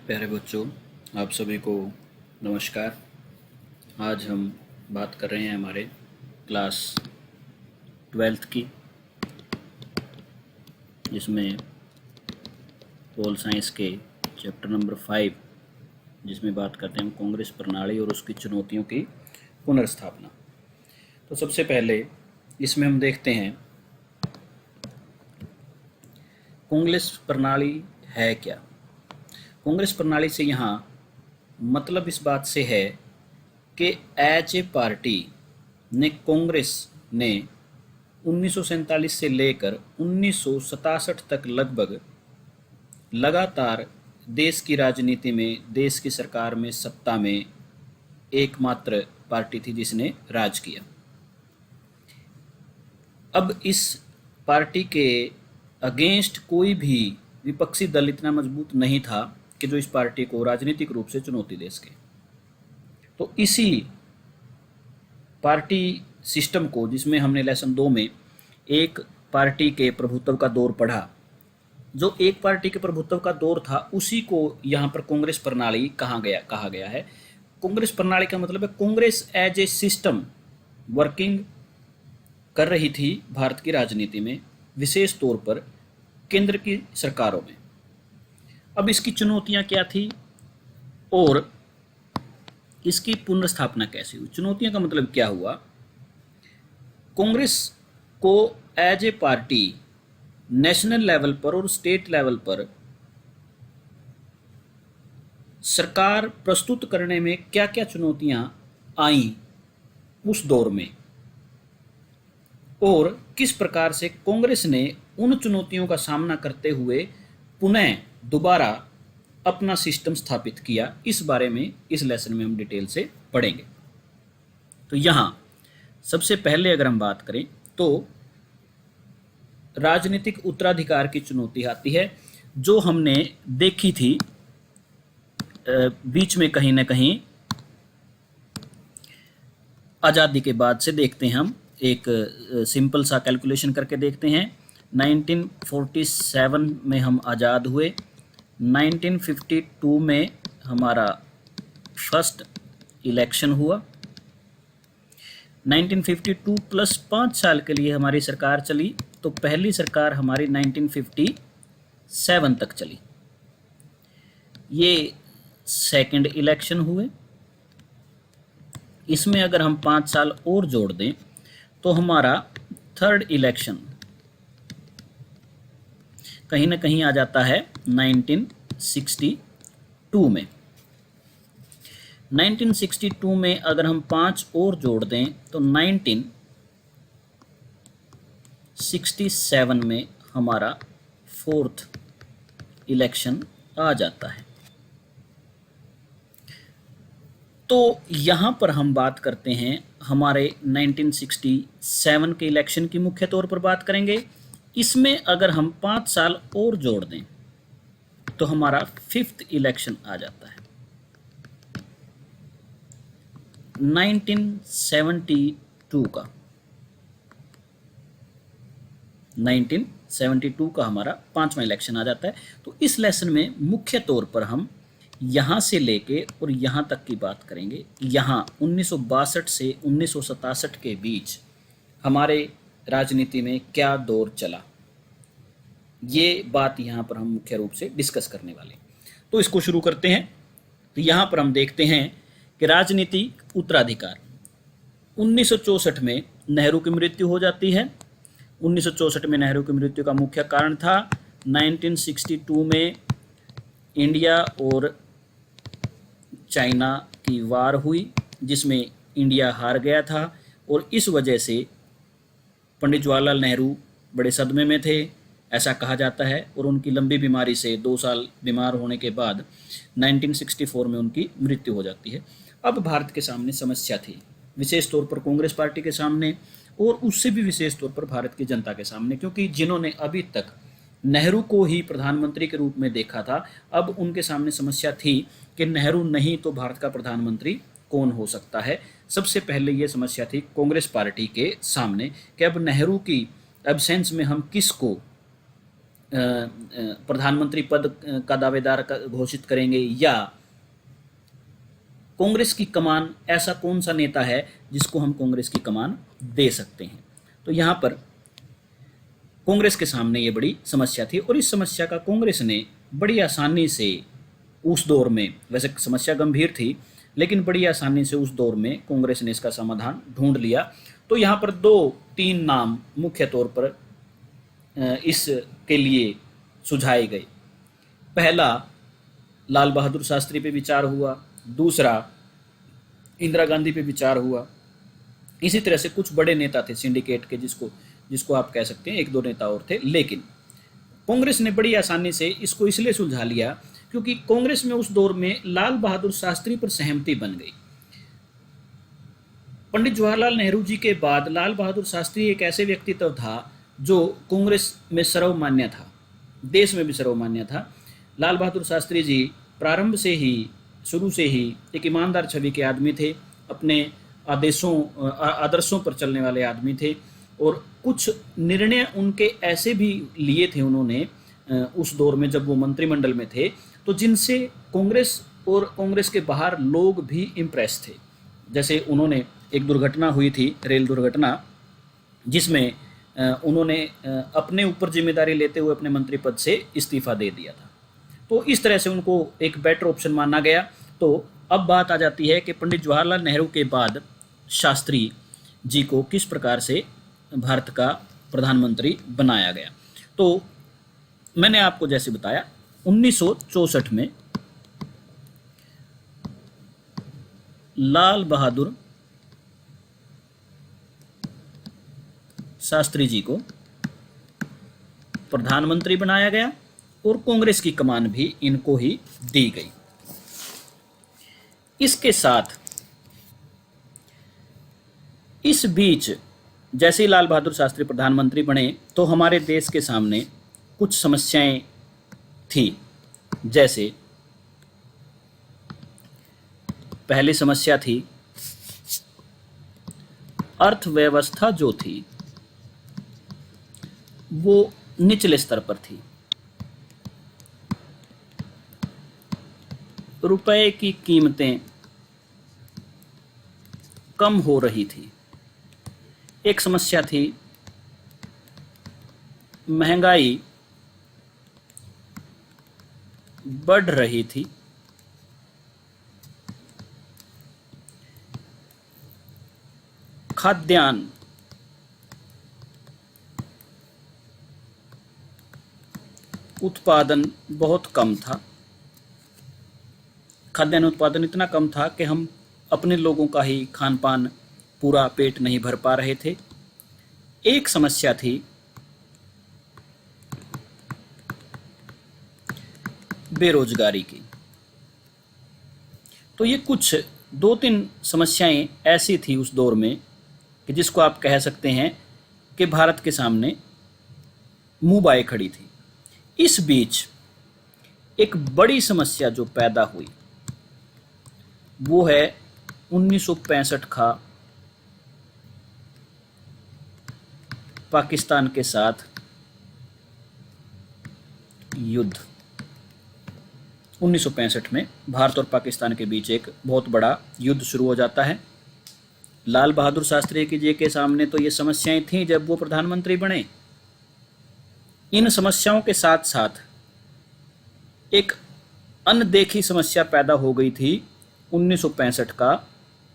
प्यारे बच्चों, आप सभी को नमस्कार। आज हम बात कर रहे हैं हमारे क्लास 12th की, जिसमें पोल साइंस के चैप्टर नंबर 5, जिसमें बात करते हैं हम कांग्रेस प्रणाली और उसकी चुनौतियों की पुनर्स्थापना। तो सबसे पहले इसमें हम देखते हैं कांग्रेस प्रणाली है क्या। कांग्रेस प्रणाली से यहाँ मतलब इस बात से है कि एज ए पार्टी ने कांग्रेस ने 1947 से लेकर 1967 तक लगभग लगातार देश की राजनीति में, देश की सरकार में, सत्ता में एकमात्र पार्टी थी जिसने राज किया। अब इस पार्टी के अगेंस्ट कोई भी विपक्षी दल इतना मजबूत नहीं था कि जो इस पार्टी को राजनीतिक रूप से चुनौती दे सके। तो इसी पार्टी सिस्टम को, जिसमें हमने लेसन 2 में एक पार्टी के प्रभुत्व का दौर पढ़ा, जो एक पार्टी के प्रभुत्व का दौर था, उसी को यहाँ पर कांग्रेस प्रणाली कहा गया है। कांग्रेस प्रणाली का मतलब है Congress as a system working कर रही थी भारत की राजनीति में, विशेष तौर पर केंद्र की सरकारों में। अब इसकी चुनौतियां क्या थी और इसकी पुनर्स्थापना कैसे हुई। चुनौतियों का मतलब क्या हुआ, कांग्रेस को as a party national level पर और स्टेट लेवल पर सरकार प्रस्तुत करने में क्या क्या चुनौतियां आई उस दौर में, और किस प्रकार से कांग्रेस ने उन चुनौतियों का सामना करते हुए पुनः दोबारा अपना सिस्टम स्थापित किया, इस बारे में इस लेसन में हम डिटेल से पढ़ेंगे। तो यहाँ सबसे पहले अगर हम बात करें तो राजनीतिक उत्तराधिकार की चुनौती आती है, जो हमने देखी थी बीच में कहीं ना कहीं आज़ादी के बाद से। देखते हैं हम एक सिंपल सा कैलकुलेशन करके देखते हैं। 1947 में हम आज़ाद हुए, 1952 में हमारा फर्स्ट इलेक्शन हुआ, 1952 प्लस 5 साल के लिए हमारी सरकार चली, तो पहली सरकार हमारी 1957 तक चली। ये सेकंड इलेक्शन हुए, इसमें अगर हम 5 साल और जोड़ दें तो हमारा थर्ड इलेक्शन कहीं ना कहीं आ जाता है 1962 में। 1962 में अगर हम 5 और जोड़ दें तो 1967 में हमारा फोर्थ इलेक्शन आ जाता है। तो यहाँ पर हम बात करते हैं हमारे 1967 के इलेक्शन की, मुख्य तौर पर बात करेंगे। इसमें अगर हम 5 साल और जोड़ दें तो हमारा फिफ्थ इलेक्शन आ जाता है 1972 का। 1972 का हमारा 5वां इलेक्शन आ जाता है। तो इस लेसन में मुख्य तौर पर हम यहाँ से लेके और यहाँ तक की बात करेंगे। यहाँ 1962 से 1967 के बीच हमारे राजनीति में क्या दौर चला, ये बात यहाँ पर हम मुख्य रूप से डिस्कस करने वाले। तो इसको शुरू करते हैं। तो यहाँ पर हम देखते हैं कि राजनीतिक उत्तराधिकार 1964 में नेहरू की मृत्यु हो जाती है। 1964 में नेहरू की मृत्यु का मुख्य कारण था 1962 में इंडिया और चाइना की वार हुई, जिसमें इंडिया हार गया था, और इस वजह से पंडित जवाहरलाल नेहरू बड़े सदमे में थे, ऐसा कहा जाता है। और उनकी लंबी बीमारी से 2 साल बीमार होने के बाद 1964 में उनकी मृत्यु हो जाती है। अब भारत के सामने समस्या थी, विशेष तौर पर कांग्रेस पार्टी के सामने, और उससे भी विशेष तौर पर भारत की जनता के सामने, क्योंकि जिन्होंने अभी तक नेहरू को ही प्रधानमंत्री के रूप में देखा था, अब उनके सामने समस्या थी कि नेहरू नहीं तो भारत का प्रधानमंत्री कौन हो सकता है। सबसे पहले ये समस्या थी कांग्रेस पार्टी के सामने कि अब नेहरू की एब्सेंस में हम किसको प्रधानमंत्री पद का दावेदार घोषित करेंगे, या कांग्रेस की कमान, ऐसा कौन सा नेता है जिसको हम कांग्रेस की कमान दे सकते हैं। तो यहाँ पर कांग्रेस के सामने ये बड़ी समस्या थी, और इस समस्या का कांग्रेस ने बड़ी आसानी से उस दौर में, वैसे समस्या गंभीर थी लेकिन बड़ी आसानी से उस दौर में कांग्रेस ने इसका समाधान ढूंढ लिया। तो यहाँ पर 2-3 नाम मुख्य तौर पर इसके लिए सुझाए गए। पहला, लाल बहादुर शास्त्री पे विचार हुआ, दूसरा इंदिरा गांधी पे विचार हुआ। इसी तरह से कुछ बड़े नेता थे सिंडिकेट के, जिसको आप कह सकते हैं 1-2 नेता और थे, लेकिन कांग्रेस ने बड़ी आसानी से इसको इसलिए सुलझा लिया क्योंकि कांग्रेस में उस दौर में लाल बहादुर शास्त्री पर सहमति बन गई। पंडित जवाहरलाल नेहरू जी के बाद लाल बहादुर शास्त्री एक ऐसे व्यक्तित्व था जो कांग्रेस में सर्वमान्य था, देश में भी सर्वमान्य था। लाल बहादुर शास्त्री जी प्रारंभ से ही, शुरू से ही एक ईमानदार छवि के आदमी थे, अपने आदर्शों पर चलने वाले आदमी थे, और कुछ निर्णय उनके ऐसे भी लिए थे उन्होंने उस दौर में जब वो मंत्रिमंडल में थे, तो जिनसे कांग्रेस और कांग्रेस के बाहर लोग भी इम्प्रेस थे। जैसे उन्होंने, एक दुर्घटना हुई थी, रेल दुर्घटना, जिसमें उन्होंने अपने ऊपर जिम्मेदारी लेते हुए अपने मंत्री पद से इस्तीफा दे दिया था। तो इस तरह से उनको एक बेटर ऑप्शन माना गया। तो अब बात आ जाती है कि पंडित जवाहरलाल नेहरू के बाद शास्त्री जी को किस प्रकार से भारत का प्रधानमंत्री बनाया गया। तो मैंने आपको जैसे बताया 1964 में लाल बहादुर शास्त्री जी को प्रधानमंत्री बनाया गया और कांग्रेस की कमान भी इनको ही दी गई। इसके साथ इस बीच जैसे ही लाल बहादुर शास्त्री प्रधानमंत्री बने तो हमारे देश के सामने कुछ समस्याएं थी। जैसे पहली समस्या थी, अर्थव्यवस्था जो थी वो निचले स्तर पर थी। रुपए की कीमतें कम हो रही थी। एक समस्या थी, महंगाई बढ़ रही थी। खाद्यान्न उत्पादन बहुत कम था। खाद्यान्न उत्पादन इतना कम था कि हम अपने लोगों का ही खान पान, पूरा पेट नहीं भर पा रहे थे। एक समस्या थी बेरोजगारी की। तो ये कुछ 2-3 समस्याएं ऐसी थी उस दौर में कि जिसको आप कह सकते हैं कि भारत के सामने मुंह बाए खड़ी थी। इस बीच एक बड़ी समस्या जो पैदा हुई वो है 1965 का पाकिस्तान के साथ युद्ध। 1965 में भारत और पाकिस्तान के बीच एक बहुत बड़ा युद्ध शुरू हो जाता है। लाल बहादुर शास्त्री जी के सामने तो ये समस्याएं थीं जब वो प्रधानमंत्री बने। इन समस्याओं के साथ साथ एक अनदेखी समस्या पैदा हो गई थी 1965 का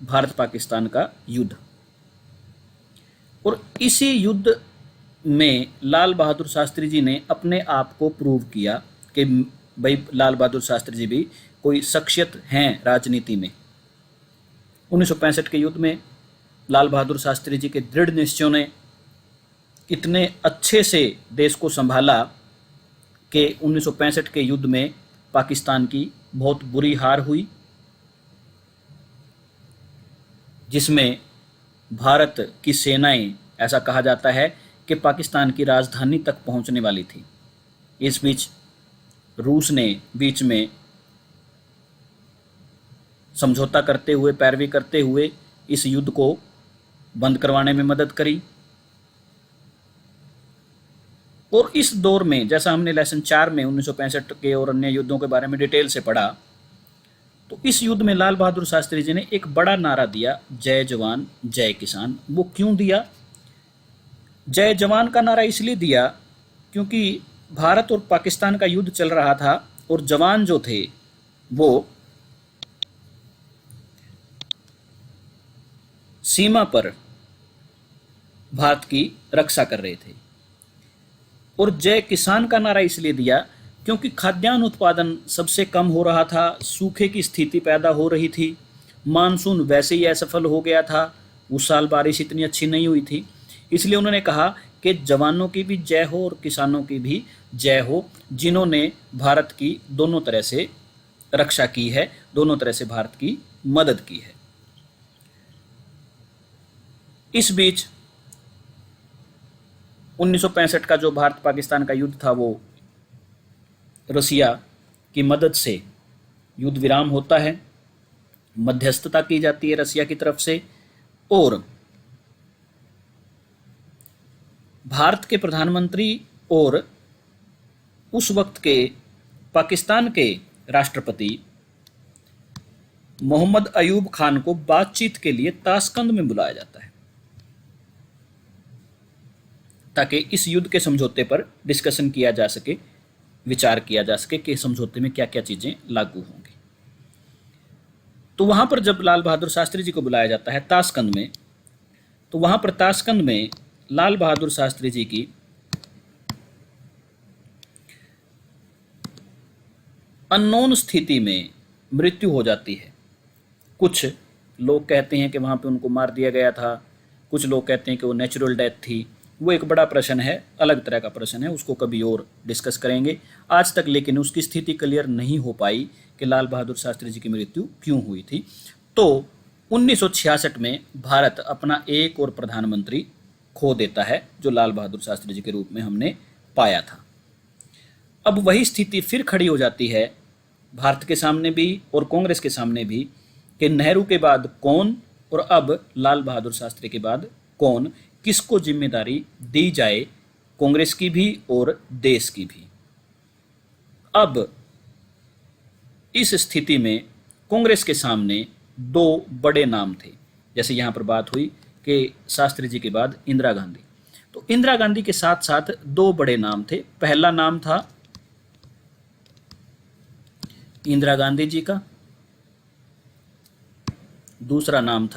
भारत पाकिस्तान का युद्ध। और इसी युद्ध में लाल बहादुर शास्त्री जी ने अपने आप को प्रूव किया कि भाई लाल बहादुर शास्त्री जी भी कोई शख्सियत हैं राजनीति में। 1965 के युद्ध में लाल बहादुर शास्त्री जी के दृढ़ निश्चयों ने इतने अच्छे से देश को संभाला कि 1965 के युद्ध में पाकिस्तान की बहुत बुरी हार हुई, जिसमें भारत की सेनाएं, ऐसा कहा जाता है कि पाकिस्तान की राजधानी तक पहुंचने वाली थी। इस बीच रूस ने बीच में समझौता करते हुए, पैरवी करते हुए इस युद्ध को बंद करवाने में मदद करी। और इस दौर में जैसा हमने लेसन 4 में 1965 के और अन्य युद्धों के बारे में डिटेल से पढ़ा, तो इस युद्ध में लाल बहादुर शास्त्री जी ने एक बड़ा नारा दिया, जय जवान जय किसान। वो क्यों दिया? जय जवान का नारा इसलिए दिया क्योंकि भारत और पाकिस्तान का युद्ध चल रहा था और जवान जो थे वो सीमा पर भारत की रक्षा कर रहे थे। और जय किसान का नारा इसलिए दिया क्योंकि खाद्यान्न उत्पादन सबसे कम हो रहा था, सूखे की स्थिति पैदा हो रही थी, मानसून वैसे ही असफल हो गया था, उस साल बारिश इतनी अच्छी नहीं हुई थी। इसलिए उन्होंने कहा कि जवानों की भी जय हो और किसानों की भी जय हो, जिन्होंने भारत की दोनों तरह से रक्षा की है, दोनों तरह से भारत की मदद की है। इस बीच 1965 का जो भारत पाकिस्तान का युद्ध था वो रसिया की मदद से युद्ध विराम होता है, मध्यस्थता की जाती है रसिया की तरफ से, और भारत के प्रधानमंत्री और उस वक्त के पाकिस्तान के राष्ट्रपति मोहम्मद अयूब खान को बातचीत के लिए ताशकंद में बुलाया जाता है ताकि इस युद्ध के समझौते पर डिस्कशन किया जा सके, विचार किया जा सके कि समझौते में क्या क्या चीजें लागू होंगी। तो वहां पर जब लाल बहादुर शास्त्री जी को बुलाया जाता है ताशकंद में, तो वहां पर ताशकंद में लाल बहादुर शास्त्री जी की अननोन स्थिति में मृत्यु हो जाती है। कुछ लोग कहते हैं कि वहां पे उनको मार दिया गया था, कुछ लोग कहते हैं कि वो नेचुरल डेथ थी। वो एक बड़ा प्रश्न है, अलग तरह का प्रश्न है, उसको कभी और डिस्कस करेंगे। आज तक लेकिन उसकी स्थिति क्लियर नहीं हो पाई कि लाल बहादुर शास्त्री जी की मृत्यु क्यों हुई थी। तो 1966 में भारत अपना एक और प्रधानमंत्री खो देता है, जो लाल बहादुर शास्त्री जी के रूप में हमने पाया था। अब वही स्थिति फिर खड़ी हो जाती है भारत के सामने भी और कांग्रेस के सामने भी कि नेहरू के बाद कौन और अब लाल बहादुर शास्त्री के बाद कौन, किसको जिम्मेदारी दी जाए, कांग्रेस की भी और देश की भी। अब इस स्थिति में कांग्रेस के सामने दो बड़े नाम थे, जैसे यहां पर बात हुई कि शास्त्री जी के बाद इंदिरा गांधी, तो इंदिरा गांधी के साथ साथ दो बड़े नाम थे। पहला नाम था इंदिरा गांधी जी का, दूसरा नाम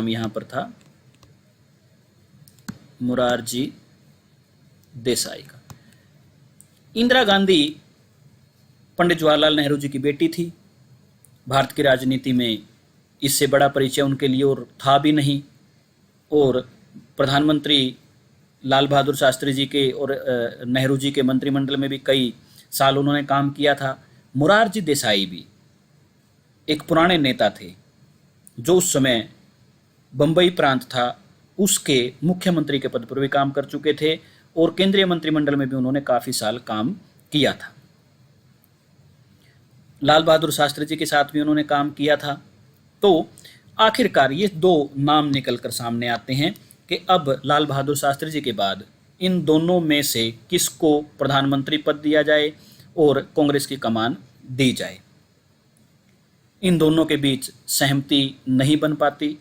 यहां पर था मोरारजी देसाई का। इंदिरा गांधी पंडित जवाहरलाल नेहरू जी की बेटी थी। भारत की राजनीति में इससे बड़ा परिचय उनके लिए और था भी नहीं, और प्रधानमंत्री लाल बहादुर शास्त्री जी के और नेहरू जी के मंत्रिमंडल में भी कई साल उन्होंने काम किया था। मोरारजी देसाई भी एक पुराने नेता थे जो उस समय बंबई प्रांत था उसके मुख्यमंत्री के पद पर भी काम कर चुके थे और केंद्रीय मंत्रिमंडल में भी उन्होंने काफी साल काम किया था। लाल बहादुर शास्त्री जी के साथ भी उन्होंने काम किया था। तो आखिरकार ये दो नाम निकलकर सामने आते हैं कि अब लाल बहादुर शास्त्री जी के बाद इन दोनों में से किसको प्रधानमंत्री पद दिया जाए और कांग्रेस की कमान दी जाए। इन दोनों के बीच सहमति नहीं बन पाती,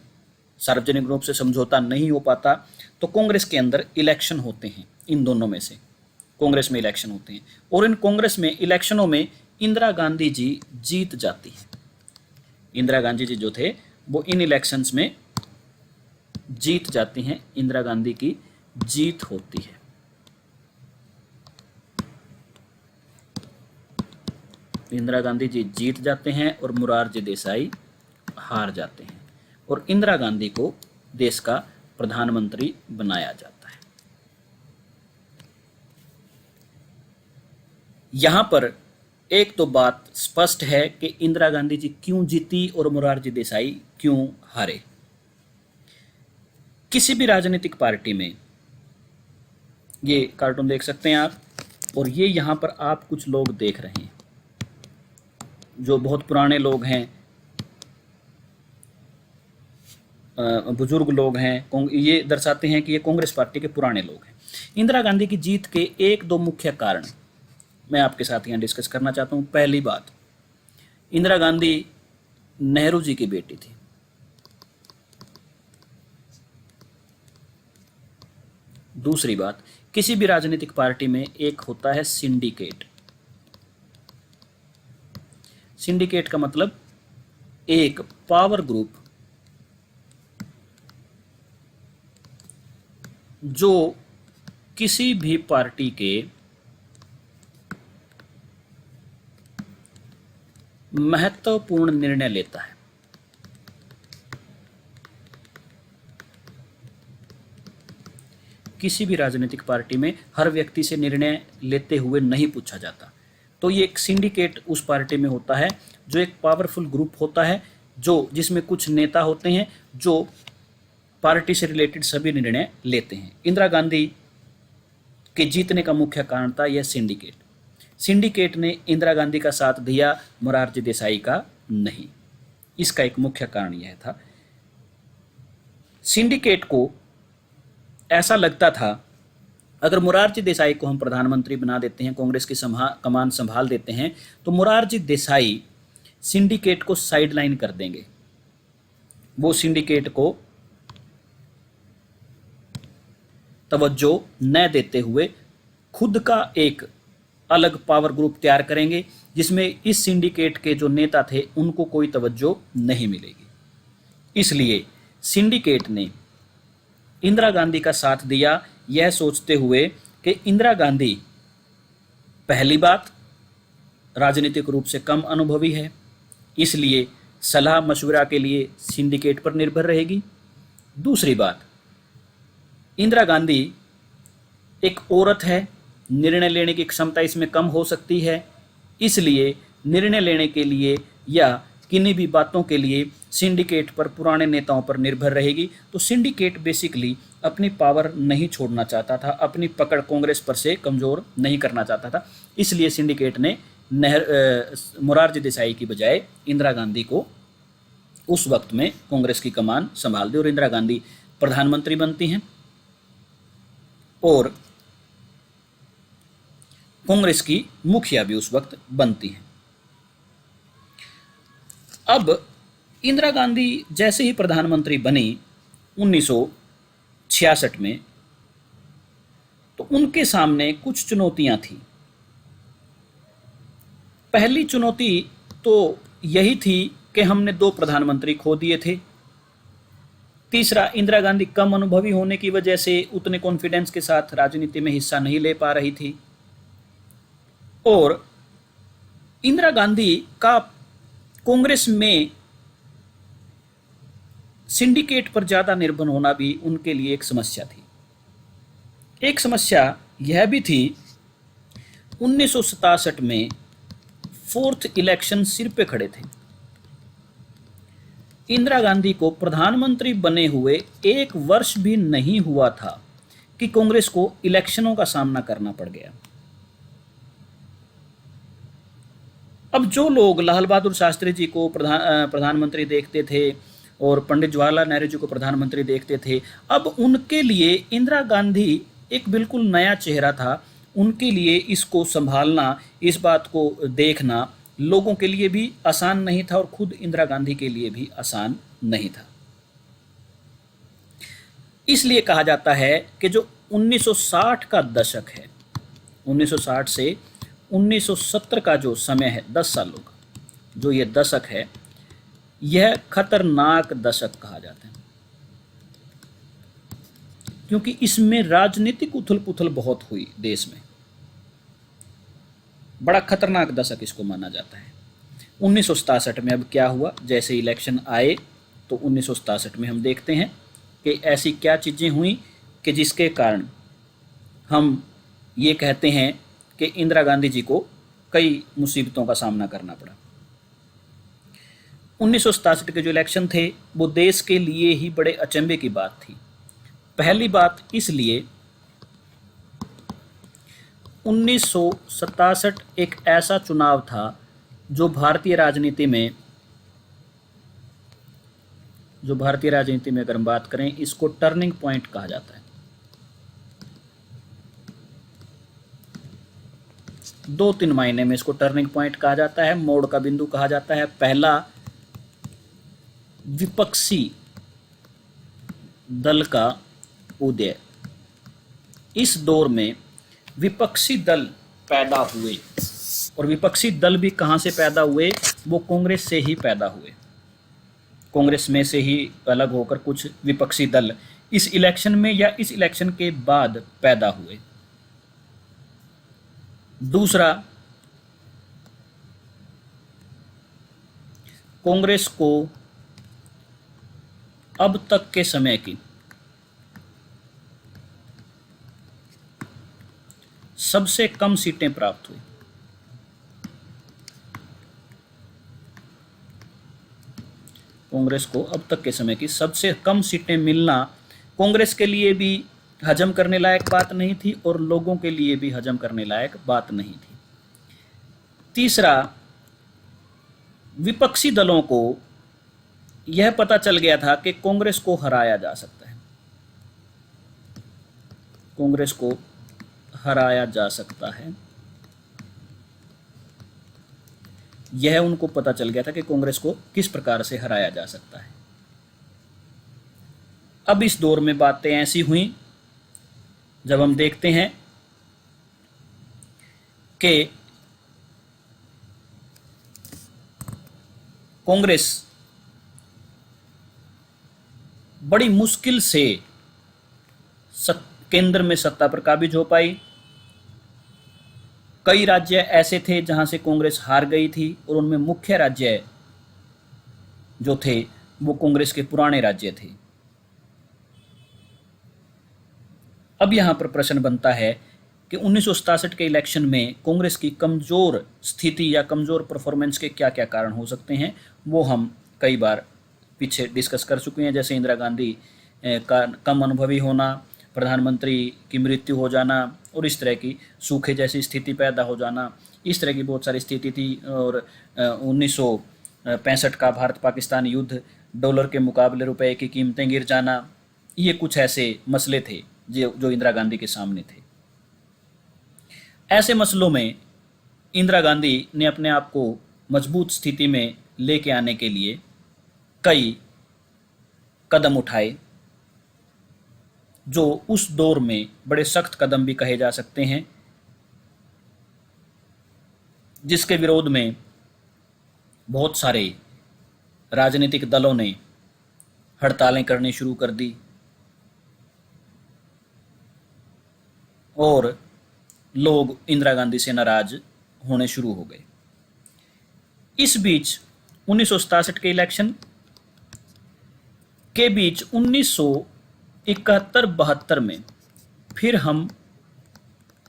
सार्वजनिक रूप से समझौता नहीं हो पाता, तो कांग्रेस के अंदर इलेक्शन होते हैं। इन दोनों में से कांग्रेस में इलेक्शन होते हैं और इन कांग्रेस में इलेक्शनों में इंदिरा गांधी जी जीत जाती है। इंदिरा गांधी जी जो थे वो इन इलेक्शंस में जीत जाती हैं, इंदिरा गांधी की जीत होती है। इंदिरा गांधी जी जीत जाते हैं और मोरारजी देसाई हार जाते हैं और इंदिरा गांधी को देश का प्रधानमंत्री बनाया जाता है। यहां पर एक तो बात स्पष्ट है कि इंदिरा गांधी जी क्यों जीती और मोरारजी देसाई क्यों हारे। किसी भी राजनीतिक पार्टी में, ये कार्टून देख सकते हैं आप, और ये यहां पर आप कुछ लोग देख रहे हैं जो बहुत पुराने लोग हैं। बुजुर्ग लोग हैं, ये दर्शाते हैं कि ये कांग्रेस पार्टी के पुराने लोग हैं। इंदिरा गांधी की जीत के एक दो मुख्य कारण मैं आपके साथ यहाँ डिस्कस करना चाहता हूँ। पहली बात, इंदिरा गांधी नेहरू जी की बेटी थी। दूसरी बात, किसी भी राजनीतिक पार्टी में एक होता है सिंडिकेट। सिंडिकेट का मतलब एक पावर ग्रुप जो किसी भी पार्टी के महत्वपूर्ण निर्णय लेता है। किसी भी राजनीतिक पार्टी में हर व्यक्ति से निर्णय लेते हुए नहीं पूछा जाता, तो ये एक सिंडिकेट उस पार्टी में होता है जो एक पावरफुल ग्रुप होता है, जो जिसमें कुछ नेता होते हैं जो पार्टी से रिलेटेड सभी निर्णय लेते हैं। इंदिरा गांधी के जीतने का मुख्य कारण था यह सिंडिकेट। सिंडिकेट ने इंदिरा गांधी का साथ दिया, मोरारजी देसाई का नहीं। इसका एक मुख्य कारण यह था। सिंडिकेट को ऐसा लगता था अगर मोरारजी देसाई को हम प्रधानमंत्री बना देते हैं, कांग्रेस की कमान संभाल देते हैं, तो मोरारजी देसाई सिंडिकेट को साइडलाइन कर देंगे। वो सिंडिकेट को तवज्जो न देते हुए खुद का एक अलग पावर ग्रुप तैयार करेंगे, जिसमें इस सिंडिकेट के जो नेता थे उनको कोई तवज्जो नहीं मिलेगी। इसलिए सिंडिकेट ने इंदिरा गांधी का साथ दिया, यह सोचते हुए कि इंदिरा गांधी पहली बात राजनीतिक रूप से कम अनुभवी है, इसलिए सलाह मशवरा के लिए सिंडिकेट पर निर्भर रहेगी। दूसरी बात, इंदिरा गांधी एक औरत है, निर्णय लेने की क्षमता इसमें कम हो सकती है, इसलिए निर्णय लेने के लिए या किन्हीं भी बातों के लिए सिंडिकेट पर, पुराने नेताओं पर निर्भर रहेगी। तो सिंडिकेट बेसिकली अपनी पावर नहीं छोड़ना चाहता था, अपनी पकड़ कांग्रेस पर से कमज़ोर नहीं करना चाहता था, इसलिए सिंडिकेट ने मोरारजी देसाई की बजाय इंदिरा गांधी को उस वक्त में कांग्रेस की कमान संभाल दी और इंदिरा गांधी प्रधानमंत्री बनती हैं और कांग्रेस की मुखिया भी उस वक्त बनती हैं। अब इंदिरा गांधी जैसे ही प्रधानमंत्री बनी 1966 में, तो उनके सामने कुछ चुनौतियां थी। पहली चुनौती तो यही थी कि हमने 2 प्रधानमंत्री खो दिए थे। तीसरा, इंदिरा गांधी कम अनुभवी होने की वजह से उतने कॉन्फिडेंस के साथ राजनीति में हिस्सा नहीं ले पा रही थी और इंदिरा गांधी का कांग्रेस में सिंडिकेट पर ज़्यादा निर्भर होना भी उनके लिए एक समस्या थी। एक समस्या यह भी थी 1967 में 4th इलेक्शन सिर पे खड़े थे। इंदिरा गांधी को प्रधानमंत्री बने हुए 1 वर्ष भी नहीं हुआ था कि कांग्रेस को इलेक्शनों का सामना करना पड़ गया। अब जो लोग लाल बहादुर शास्त्री जी को प्रधानमंत्री देखते थे और पंडित जवाहरलाल नेहरू जी को प्रधानमंत्री देखते थे, अब उनके लिए इंदिरा गांधी एक बिल्कुल नया चेहरा था। उनके लिए इसको संभालना, इस बात को देखना लोगों के लिए भी आसान नहीं था और खुद इंदिरा गांधी के लिए भी आसान नहीं था। इसलिए कहा जाता है कि जो 1960 का दशक है, 1960 से 1970 का जो समय है, 10 सालों का जो ये दशक है, यह खतरनाक दशक कहा जाता है, क्योंकि इसमें राजनीतिक उथल पुथल बहुत हुई देश में। बड़ा खतरनाक दशक इसको माना जाता है। 1967 में अब क्या हुआ, जैसे इलेक्शन आए तो 1967 में हम देखते हैं कि ऐसी क्या चीज़ें हुई कि जिसके कारण हम ये कहते हैं कि इंदिरा गांधी जी को कई मुसीबतों का सामना करना पड़ा। 1967 के जो इलेक्शन थे वो देश के लिए ही बड़े अचंभे की बात थी। पहली बात इसलिए 1967 एक ऐसा चुनाव था जो भारतीय राजनीति में जो भारतीय राजनीति में अगर हम बात करें, इसको टर्निंग पॉइंट कहा जाता है। दो तीन मायने में इसको टर्निंग पॉइंट कहा जाता है, मोड़ का बिंदु कहा जाता है। पहला, विपक्षी दल का उदय। इस दौर में विपक्षी दल पैदा हुए, और विपक्षी दल भी कहां से पैदा हुए? वो कांग्रेस से ही पैदा हुए। कांग्रेस में से ही अलग होकर कुछ विपक्षी दल इस इलेक्शन में या इस इलेक्शन के बाद पैदा हुए। दूसरा, कांग्रेस को अब तक के समय की सबसे कम सीटें प्राप्त हुई। कांग्रेस को अब तक के समय की सबसे कम सीटें मिलना कांग्रेस के लिए भी हजम करने लायक बात नहीं थी और लोगों के लिए भी हजम करने लायक बात नहीं थी। तीसरा, विपक्षी दलों को यह पता चल गया था कि कांग्रेस को हराया जा सकता है। कांग्रेस को हराया जा सकता है, यह उनको पता चल गया था कि कांग्रेस को किस प्रकार से हराया जा सकता है। अब इस दौर में बातें ऐसी हुई जब हम देखते हैं कि कांग्रेस बड़ी मुश्किल से केंद्र में सत्ता पर काबिज हो पाई। कई राज्य ऐसे थे जहां से कांग्रेस हार गई थी और उनमें मुख्य राज्य जो थे वो कांग्रेस के पुराने राज्य थे। अब यहां पर प्रश्न बनता है कि 1967 के इलेक्शन में कांग्रेस की कमजोर स्थिति या कमजोर परफॉर्मेंस के क्या क्या कारण हो सकते हैं, वो हम कई बार पीछे डिस्कस कर चुके हैं। जैसे इंदिरा गांधी का कम अनुभवी होना, प्रधानमंत्री की मृत्यु हो जाना और इस तरह की सूखे जैसी स्थिति पैदा हो जाना, इस तरह की बहुत सारी स्थिति थी। और 1965 का भारत पाकिस्तान युद्ध, डॉलर के मुकाबले रुपए की कीमतें गिर जाना, ये कुछ ऐसे मसले थे जो इंदिरा गांधी के सामने थे। ऐसे मसलों में इंदिरा गांधी ने अपने आप को मजबूत स्थिति में लेके आने के लिए कई कदम उठाए, जो उस दौर में बड़े सख्त कदम भी कहे जा सकते हैं, जिसके विरोध में बहुत सारे राजनीतिक दलों ने हड़तालें करनी शुरू कर दी और लोग इंदिरा गांधी से नाराज होने शुरू हो गए। इस बीच 1967 के इलेक्शन के बीच 1971-72 में फिर हम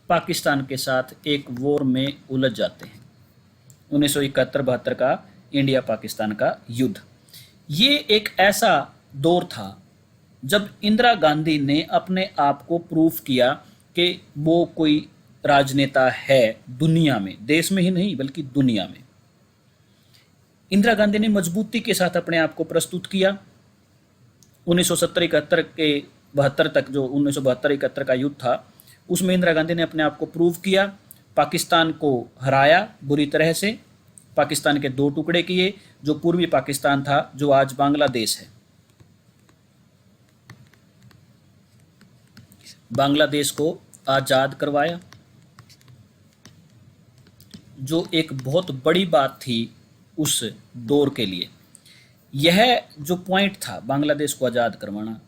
पाकिस्तान के साथ एक वॉर में उलझ जाते हैं। 1971-72 का इंडिया पाकिस्तान का युद्ध, ये एक ऐसा दौर था जब इंदिरा गांधी ने अपने आप को प्रूफ किया कि वो कोई राजनेता है दुनिया में, देश में ही नहीं बल्कि दुनिया में। इंदिरा गांधी ने मजबूती के साथ अपने आप को प्रस्तुत किया। 1970-71 के 72 तक, जो 1972-71 का युद्ध था, उसमें इंदिरा गांधी ने अपने आप को प्रूव किया, पाकिस्तान को हराया बुरी तरह से, पाकिस्तान के दो टुकड़े किए, जो पूर्वी पाकिस्तान था जो आज बांग्लादेश है, बांग्लादेश को आज़ाद करवाया, जो एक बहुत बड़ी बात थी उस दौर के लिए। यह जो पॉइंट था बांग्लादेश को आज़ाद करवाना,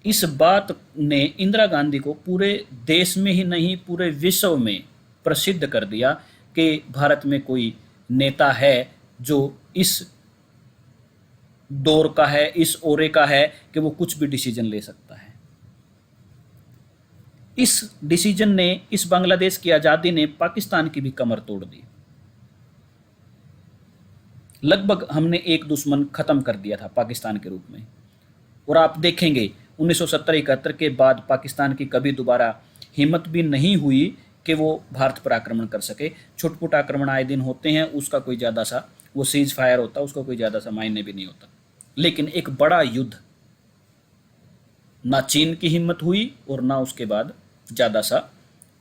इस बात ने इंदिरा गांधी को पूरे देश में ही नहीं पूरे विश्व में प्रसिद्ध कर दिया कि भारत में कोई नेता है जो इस दौर का है, इस ओरे का है कि वो कुछ भी डिसीजन ले सकता है। इस डिसीजन ने, इस बांग्लादेश की आज़ादी ने पाकिस्तान की भी कमर तोड़ दी। लगभग हमने एक दुश्मन खत्म कर दिया था पाकिस्तान के रूप में। और आप देखेंगे 1970-71 के बाद पाकिस्तान की कभी दोबारा हिम्मत भी नहीं हुई कि वो भारत पर आक्रमण कर सके। छुटपुट आक्रमण आए दिन होते हैं, उसका कोई ज़्यादा सा वो सीज फायर होता, उसका कोई ज़्यादा सा मायने भी नहीं होता। लेकिन एक बड़ा युद्ध, ना चीन की हिम्मत हुई और ना उसके बाद ज़्यादा सा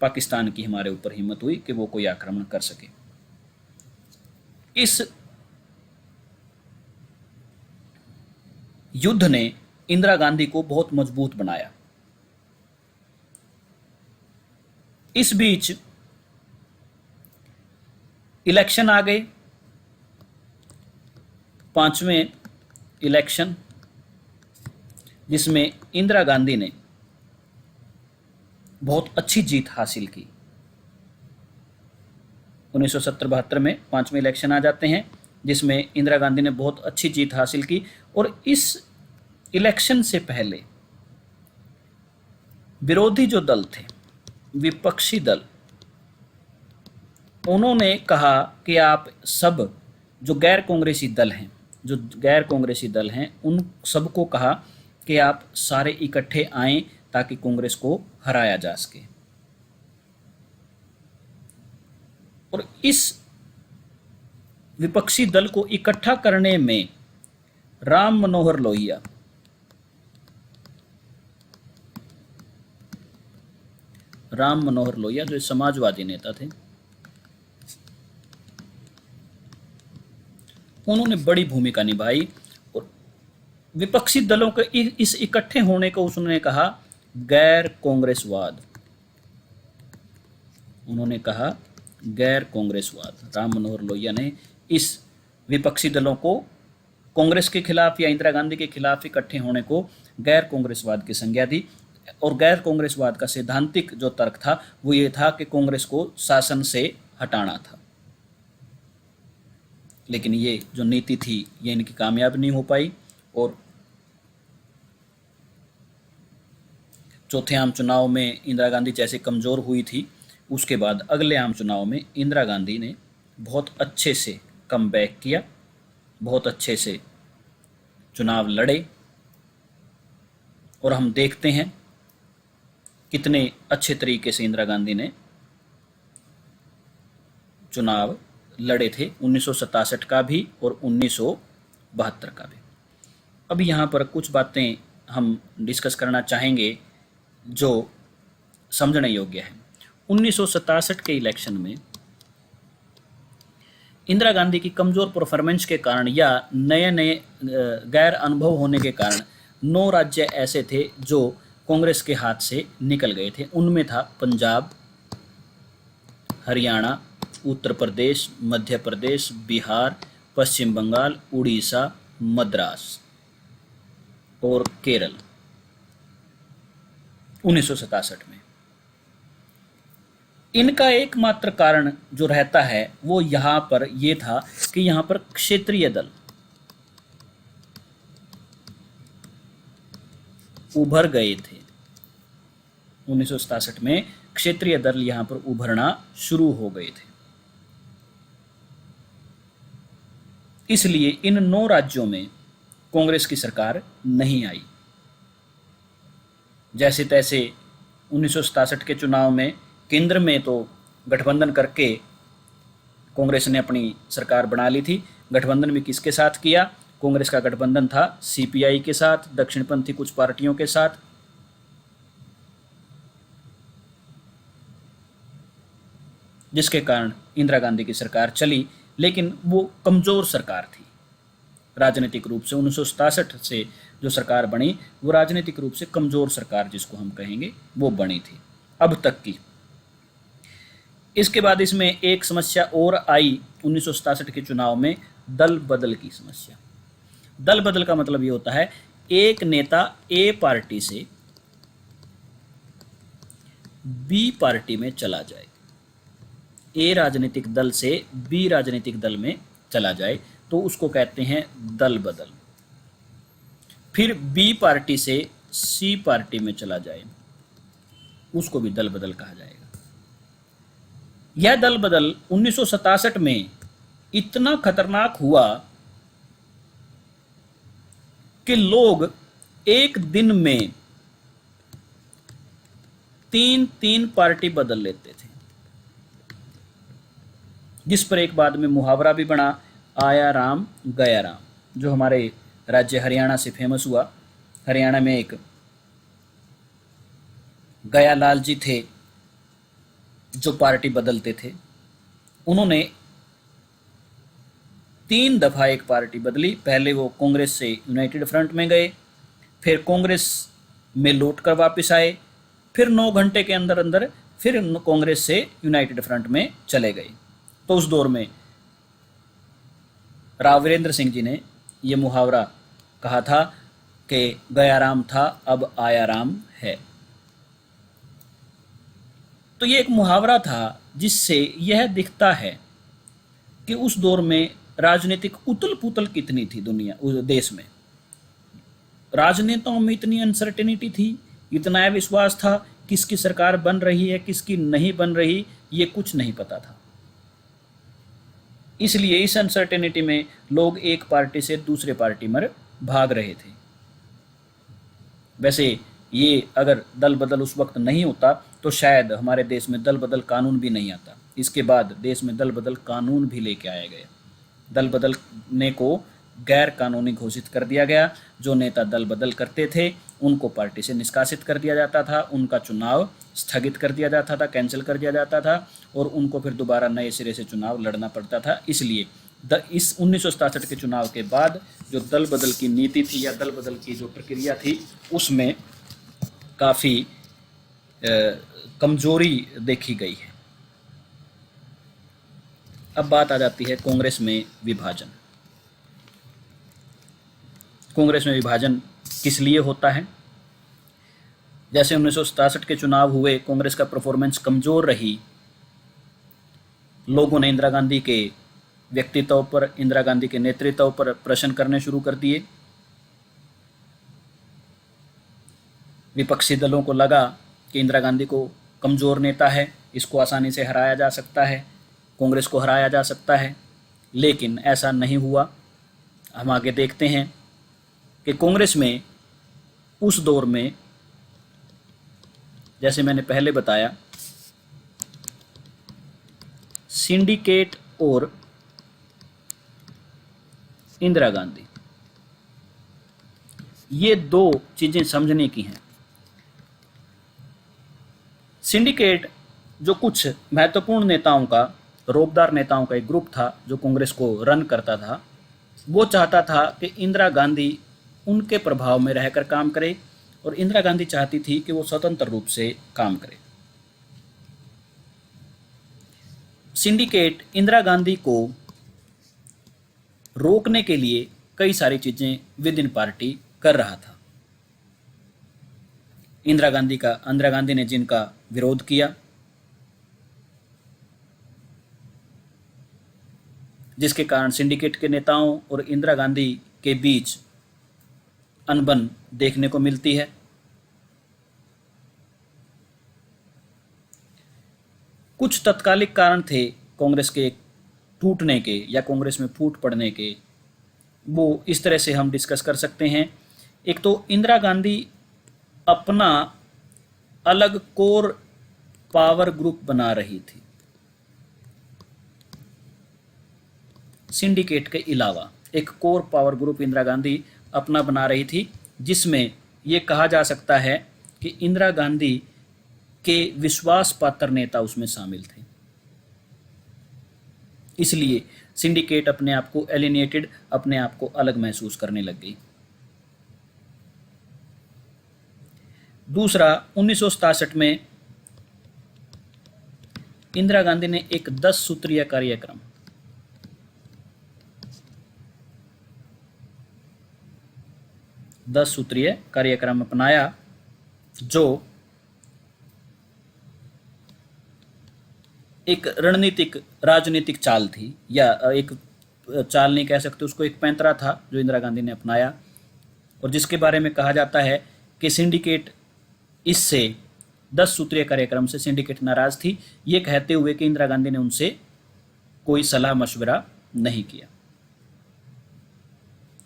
पाकिस्तान की हमारे ऊपर हिम्मत हुई कि वो कोई आक्रमण कर सके। इस युद्ध ने इंदिरा गांधी को बहुत मजबूत बनाया। इस बीच इलेक्शन आ गए, 5वें इलेक्शन, जिसमें इंदिरा गांधी ने बहुत अच्छी जीत हासिल की। 1970-72 में 5वें इलेक्शन आ जाते हैं, जिसमें इंदिरा गांधी ने बहुत अच्छी जीत हासिल की। और इस इलेक्शन से पहले विरोधी जो दल थे, विपक्षी दल, उन्होंने कहा कि आप सब जो गैर कांग्रेसी दल हैं, उन सबको कहा कि आप सारे इकट्ठे आएं ताकि कांग्रेस को हराया जा सके। और इस विपक्षी दल को इकट्ठा करने में राम मनोहर लोहिया जो समाजवादी नेता थे, उन्होंने बड़ी भूमिका निभाई। और विपक्षी दलों के इस इकट्ठे होने को उसने कहा गैर कांग्रेसवाद। उन्होंने कहा गैर कांग्रेसवाद। राम मनोहर लोहिया ने इस विपक्षी दलों को कांग्रेस के खिलाफ या इंदिरा गांधी के खिलाफ इकट्ठे होने को गैर कांग्रेसवाद की संज्ञा दी। और गैर कांग्रेसवाद का सैद्धांतिक जो तर्क था वो ये था कि कांग्रेस को शासन से हटाना था। लेकिन ये जो नीति थी ये इनकी कामयाब नहीं हो पाई। और चौथे आम चुनाव में इंदिरा गांधी जैसे कमज़ोर हुई थी, उसके बाद अगले आम चुनाव में इंदिरा गांधी ने बहुत अच्छे से कमबैक किया, बहुत अच्छे से चुनाव लड़े। और हम देखते हैं कितने अच्छे तरीके से इंदिरा गांधी ने चुनाव लड़े थे, 1967 का भी और 1972 का भी। अब यहाँ पर कुछ बातें हम डिस्कस करना चाहेंगे जो समझने योग्य है। 1967 के इलेक्शन में इंदिरा गांधी की कमज़ोर परफॉर्मेंस के कारण या नए नए गैर अनुभव होने के कारण 9 राज्य ऐसे थे जो कांग्रेस के हाथ से निकल गए थे। उनमें था पंजाब, हरियाणा, उत्तर प्रदेश, मध्य प्रदेश, बिहार, पश्चिम बंगाल, उड़ीसा, मद्रास और केरल। 1967 में इनका एकमात्र कारण जो रहता है वो यहाँ पर ये था कि यहाँ पर क्षेत्रीय दल उभर गए थे। 1967 में क्षेत्रीय दल यहाँ पर उभरना शुरू हो गए थे। इसलिए इन 9 राज्यों में कांग्रेस की सरकार नहीं आई। जैसे तैसे 1967 के चुनाव में केंद्र में तो गठबंधन करके कांग्रेस ने अपनी सरकार बना ली थी। गठबंधन भी किसके साथ किया? कांग्रेस का गठबंधन था सीपीआई के साथ, दक्षिणपंथी कुछ पार्टियों के साथ। जिसके कारण इंदिरा गांधी की सरकार चली, लेकिन वो कमज़ोर सरकार थी राजनीतिक रूप से। 1967 से जो सरकार बनी वो राजनीतिक रूप से कमज़ोर सरकार जिसको हम कहेंगे वो बनी थी अब तक की। इसके बाद इसमें एक समस्या और आई 1967 के चुनाव में, दल बदल की समस्या। दल बदल का मतलब ये होता है एक नेता ए पार्टी से बी पार्टी में चला जाए, ए राजनीतिक दल से बी राजनीतिक दल में चला जाए तो उसको कहते हैं दल बदल। फिर बी पार्टी से सी पार्टी में चला जाए, उसको भी दल बदल कहा जाएगा। यह दल बदल 1967 में इतना खतरनाक हुआ कि लोग एक दिन में 3 पार्टी बदल लेते थे, जिस पर एक बाद में मुहावरा भी बना, आया राम गया राम, जो हमारे राज्य हरियाणा से फेमस हुआ। हरियाणा में एक गया लाल जी थे जो पार्टी बदलते थे। उन्होंने 3 दफा एक पार्टी बदली। पहले वो कांग्रेस से यूनाइटेड फ्रंट में गए, फिर कांग्रेस में लौट कर वापस आए, फिर 9 घंटे के अंदर अंदर फिर कांग्रेस से यूनाइटेड फ्रंट में चले गए। तो उस दौर में राव वीरेंद्र सिंह जी ने ये मुहावरा कहा था कि गया राम था अब आया राम है। तो ये एक मुहावरा था जिससे यह दिखता है कि उस दौर में राजनीतिक उथल पुथल कितनी थी दुनिया, उस देश में। राजनेताओं में इतनी अनसर्टेनिटी थी, इतना अविश्वास था, किसकी सरकार बन रही है किसकी नहीं बन रही ये कुछ नहीं पता था। इसलिए इस अनसर्टेनिटी में लोग एक पार्टी से दूसरे पार्टी में भाग रहे थे। वैसे ये अगर दल बदल उस वक्त नहीं होता तो शायद हमारे देश में दल बदल कानून भी नहीं आता। इसके बाद देश में दल बदल कानून भी लेके आया गया। दल बदलने को गैर कानूनी घोषित कर दिया गया। जो नेता दल बदल करते थे उनको पार्टी से निष्कासित कर दिया जाता था, उनका चुनाव स्थगित कर दिया जाता था, कैंसिल कर दिया जाता था, और उनको फिर दोबारा नए सिरे से चुनाव लड़ना पड़ता था। इसलिए इस 1967 के चुनाव के बाद जो दल बदल की नीति थी या दल बदल की जो प्रक्रिया थी उसमें काफ़ी कमजोरी देखी गई है। अब बात आ जाती है कांग्रेस में विभाजन। कांग्रेस में विभाजन किस लिए होता है? जैसे 1967 के चुनाव हुए, कांग्रेस का परफॉर्मेंस कमजोर रही। लोगों ने इंदिरा गांधी के व्यक्तित्व पर, इंदिरा गांधी के नेतृत्व पर प्रश्न करने शुरू कर दिए। विपक्षी दलों को लगा कि इंदिरा गांधी को कमज़ोर नेता है, इसको आसानी से हराया जा सकता है, कांग्रेस को हराया जा सकता है। लेकिन ऐसा नहीं हुआ। हम आगे देखते हैं कि कांग्रेस में उस दौर में, जैसे मैंने पहले बताया, सिंडिकेट और इंदिरा गांधी, ये 2 चीज़ें समझने की हैं। सिंडिकेट जो कुछ महत्वपूर्ण नेताओं का, रौबदार नेताओं का एक ग्रुप था जो कांग्रेस को रन करता था, वो चाहता था कि इंदिरा गांधी उनके प्रभाव में रहकर काम करे और इंदिरा गांधी चाहती थी कि वो स्वतंत्र रूप से काम करे। सिंडिकेट इंदिरा गांधी को रोकने के लिए कई सारी चीज़ें विद इन पार्टी कर रहा था। इंदिरा गांधी ने जिनका विरोध किया, जिसके कारण सिंडिकेट के नेताओं और इंदिरा गांधी के बीच अनबन देखने को मिलती है। कुछ तत्कालिक कारण थे कांग्रेस के टूटने के या कांग्रेस में फूट पड़ने के, वो इस तरह से हम डिस्कस कर सकते हैं। एक तो इंदिरा गांधी अपना अलग कोर पावर ग्रुप बना रही थी सिंडिकेट के अलावा। एक core power group Indira Gandhi अपना बना रही थी, जिसमें यह कहा जा सकता है कि इंदिरा गांधी के विश्वास पात्र नेता उसमें शामिल थे। इसलिए सिंडिकेट अपने आप को एलिनेटेड, अपने आप को अलग महसूस करने लग गई। दूसरा, 1967 में इंदिरा गांधी ने एक 10 सूत्रीय कार्यक्रम, अपनाया, जो एक राजनीतिक चाल थी, या एक चाल नहीं कह सकते उसको, एक पैंतरा था जो इंदिरा गांधी ने अपनाया, और जिसके बारे में कहा जाता है कि सिंडिकेट इससे 10 सूत्रीय कार्यक्रम से सिंडिकेट नाराज थी, ये कहते हुए कि इंदिरा गांधी ने उनसे कोई सलाह मशवरा नहीं किया।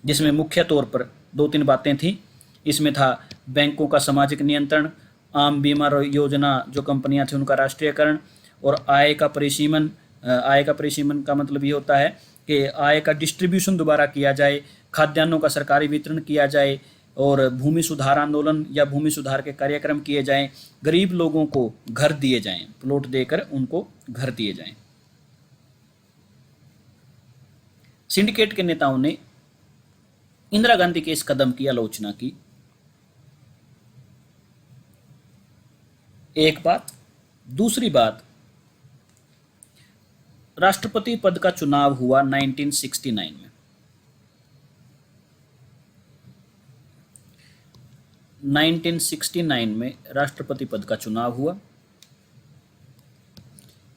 जिसमें मुख्य तौर पर 2-3 बातें थी। इसमें था बैंकों का सामाजिक नियंत्रण, आम बीमा योजना जो कंपनियां थी उनका राष्ट्रीयकरण, और आय का परिसीमन का मतलब ये होता है कि आय का डिस्ट्रीब्यूशन दोबारा किया जाए, खाद्यान्नों का सरकारी वितरण किया जाए और भूमि सुधार आंदोलन या भूमि सुधार के कार्यक्रम किए जाएं, गरीब लोगों को घर दिए जाएं, प्लॉट देकर उनको घर दिए जाएं। सिंडिकेट के नेताओं ने इंदिरा गांधी के इस कदम की आलोचना की। एक बात। दूसरी बात, राष्ट्रपति पद का चुनाव हुआ 1969 में। 1969 में राष्ट्रपति पद का चुनाव हुआ,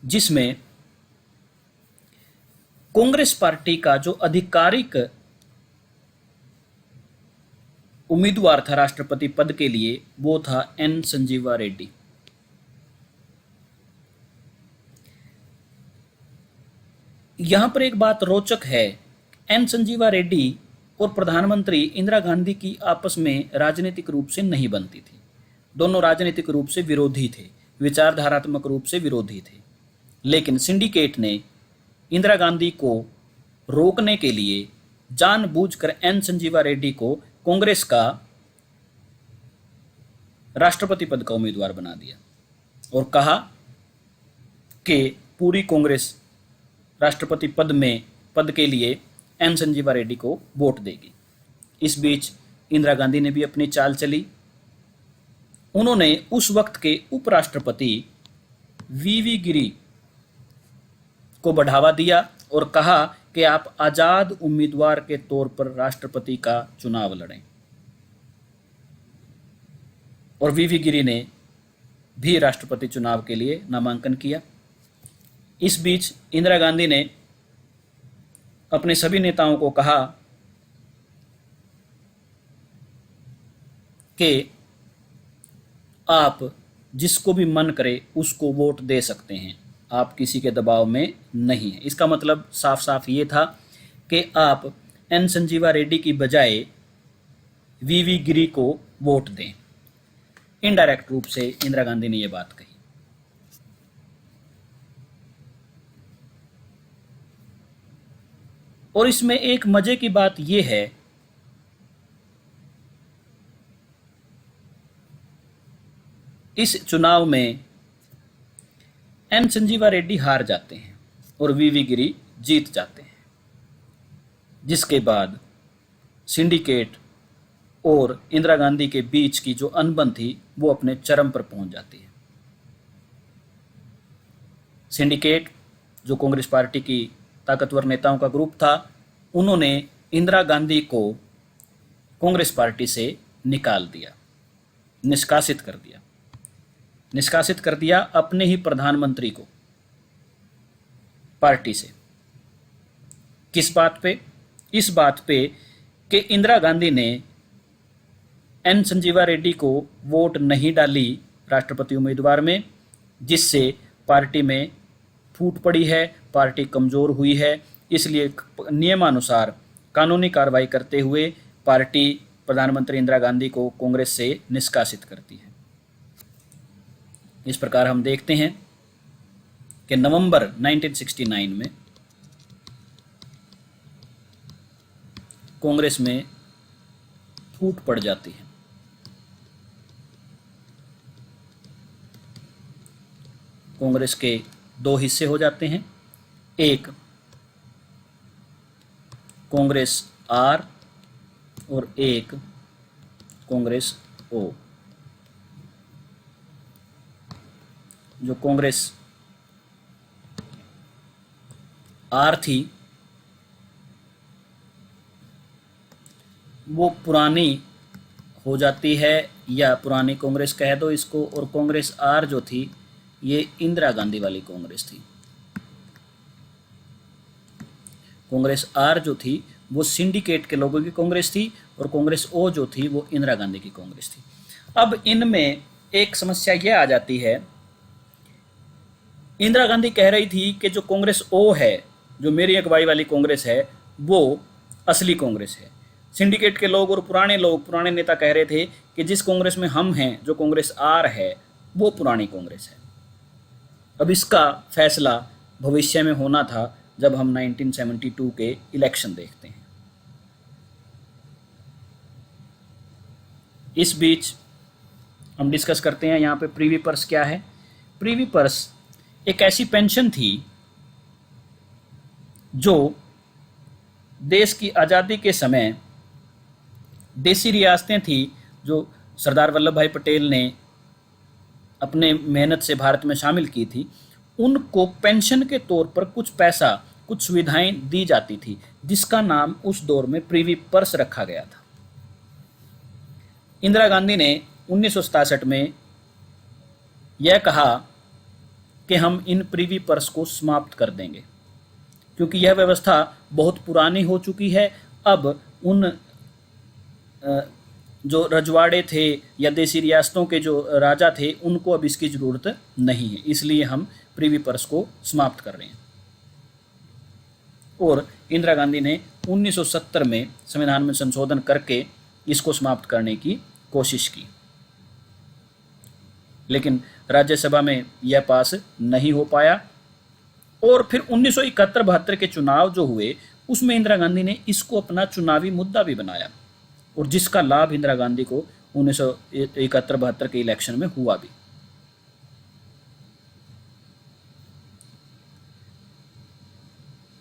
जिसमें कांग्रेस पार्टी का जो आधिकारिक उम्मीदवार था राष्ट्रपति पद के लिए वो था एन संजीवा रेड्डी। यहां पर एक बात रोचक है, एन संजीवा रेड्डी और प्रधानमंत्री इंदिरा गांधी की आपस में राजनीतिक रूप से नहीं बनती थी। दोनों राजनीतिक रूप से विरोधी थे, विचारधारात्मक रूप से विरोधी थे। लेकिन सिंडिकेट ने इंदिरा गांधी को रोकने के लिए जानबूझकर एन संजीवा रेड्डी को कांग्रेस का राष्ट्रपति पद का उम्मीदवार बना दिया और कहा कि पूरी कांग्रेस राष्ट्रपति पद के लिए एन संजीवा रेड्डी को वोट देगी। इस बीच इंदिरा गांधी ने भी अपनी चाल चली। उन्होंने उस वक्त के उपराष्ट्रपति वीवी गिरी को बढ़ावा दिया और कहा कि आप आजाद उम्मीदवार के तौर पर राष्ट्रपति का चुनाव लड़ें। और वीवी गिरी ने भी राष्ट्रपति चुनाव के लिए नामांकन किया। इस बीच इंदिरा गांधी ने अपने सभी नेताओं को कहा कि आप जिसको भी मन करे उसको वोट दे सकते हैं, आप किसी के दबाव में नहीं हैं। इसका मतलब साफ साफ ये था कि आप एन संजीवा रेड्डी की बजाय वीवी गिरी को वोट दें। इनडायरेक्ट रूप से इंदिरा गांधी ने यह बात कही। और इसमें एक मजे की बात यह है इस चुनाव में एन संजीवा रेड्डी हार जाते हैं और वीवी गिरी जीत जाते हैं, जिसके बाद सिंडिकेट और इंदिरा गांधी के बीच की जो अनबन थी वो अपने चरम पर पहुंच जाती है। सिंडिकेट जो कांग्रेस पार्टी की ताकतवर नेताओं का ग्रुप था, उन्होंने इंदिरा गांधी को कांग्रेस पार्टी से निकाल दिया, निष्कासित कर दिया अपने ही प्रधानमंत्री को पार्टी से। किस बात पे? इस बात पे कि इंदिरा गांधी ने एन संजीवा रेड्डी को वोट नहीं डाली राष्ट्रपति उम्मीदवार में, जिससे पार्टी में फूट पड़ी है, पार्टी कमजोर हुई है। इसलिए नियमानुसार कानूनी कार्रवाई करते हुए पार्टी प्रधानमंत्री इंदिरा गांधी को कांग्रेस से निष्कासित करती है। इस प्रकार हम देखते हैं कि नवंबर 1969 में कांग्रेस में फूट पड़ जाती है। कांग्रेस के दो हिस्से हो जाते हैं, एक कांग्रेस आर और एक कांग्रेस ओ। जो कांग्रेस आर थी वो पुरानी हो जाती है, या पुरानी कांग्रेस कह दो इसको, और कांग्रेस आर जो थी ये इंदिरा गांधी वाली कांग्रेस थी। कांग्रेस आर जो थी वो सिंडिकेट के लोगों की कांग्रेस थी और कांग्रेस ओ जो थी वो इंदिरा गांधी की कांग्रेस थी। अब इनमें एक समस्या यह आ जाती है, इंदिरा गांधी कह रही थी कि जो कांग्रेस ओ है, जो मेरी अगुवाई वाली कांग्रेस है, वो असली कांग्रेस है। सिंडिकेट के लोग और पुराने नेता कह रहे थे कि जिस कांग्रेस में हम हैं, जो कांग्रेस आर है, वो पुरानी कांग्रेस है। अब इसका फैसला भविष्य में होना था जब हम 1972 के इलेक्शन देखते हैं। इस बीच हम डिस्कस करते हैं यहाँ पे प्रीवी पर्स क्या है। प्रीवी पर्स एक ऐसी पेंशन थी जो देश की आज़ादी के समय देसी रियासतें थी जो सरदार वल्लभ भाई पटेल ने अपने मेहनत से भारत में शामिल की थी, उनको पेंशन के तौर पर कुछ पैसा, कुछ सुविधाएं दी जाती थी, जिसका नाम उस दौर में प्रीवी पर्स रखा गया था। इंदिरा गांधी ने 1967 में यह कहा कि हम इन प्रीवी पर्स को समाप्त कर देंगे, क्योंकि यह व्यवस्था बहुत पुरानी हो चुकी है। अब उन जो रजवाड़े थे या देसी रियासतों के जो राजा थे, उनको अब इसकी ज़रूरत नहीं है, इसलिए हम प्रीवी पर्स को समाप्त कर रहे हैं। और इंदिरा गांधी ने 1970 में संविधान में संशोधन करके इसको समाप्त करने की कोशिश की, लेकिन राज्यसभा में यह पास नहीं हो पाया। और फिर 1971-72 के चुनाव जो हुए, उसमें इंदिरा गांधी ने इसको अपना चुनावी मुद्दा भी बनाया, और जिसका लाभ इंदिरा गांधी को 1971-72 के इलेक्शन में हुआ भी।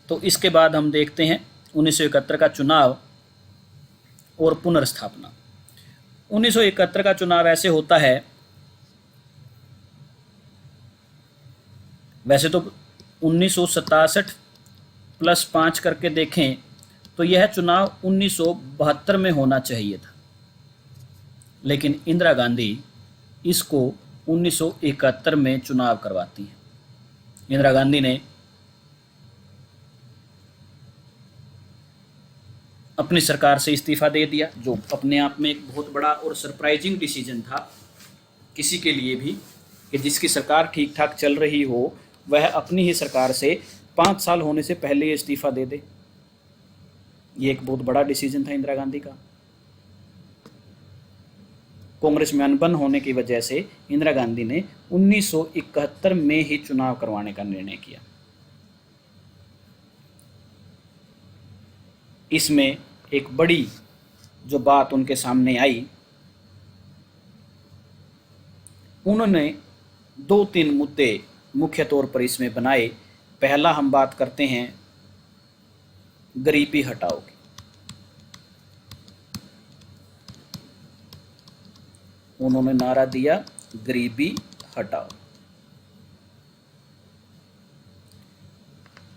तो इसके बाद हम देखते हैं 1971 का चुनाव और पुनर्स्थापना। 1971 का चुनाव ऐसे होता है, वैसे तो 1967 + 5 करके देखें तो यह चुनाव 1972 में होना चाहिए था, लेकिन इंदिरा गांधी इसको 1971 में चुनाव करवाती हैं। इंदिरा गांधी ने अपनी सरकार से इस्तीफा दे दिया, जो अपने आप में एक बहुत बड़ा और सरप्राइजिंग डिसीजन था किसी के लिए भी, कि जिसकी सरकार ठीक ठाक चल रही हो वह अपनी ही सरकार से 5 साल होने से पहले ही इस्तीफा दे दे। ये एक बहुत बड़ा डिसीजन था इंदिरा गांधी का। कांग्रेस में अनबन होने की वजह से इंदिरा गांधी ने 1971 में ही चुनाव करवाने का निर्णय किया। इसमें एक बड़ी जो बात उनके सामने आई, उन्होंने 2-3 मुद्दे मुख्य तौर पर इसमें बनाए। पहला हम बात करते हैं गरीबी हटाओ की। उन्होंने नारा दिया गरीबी हटाओ,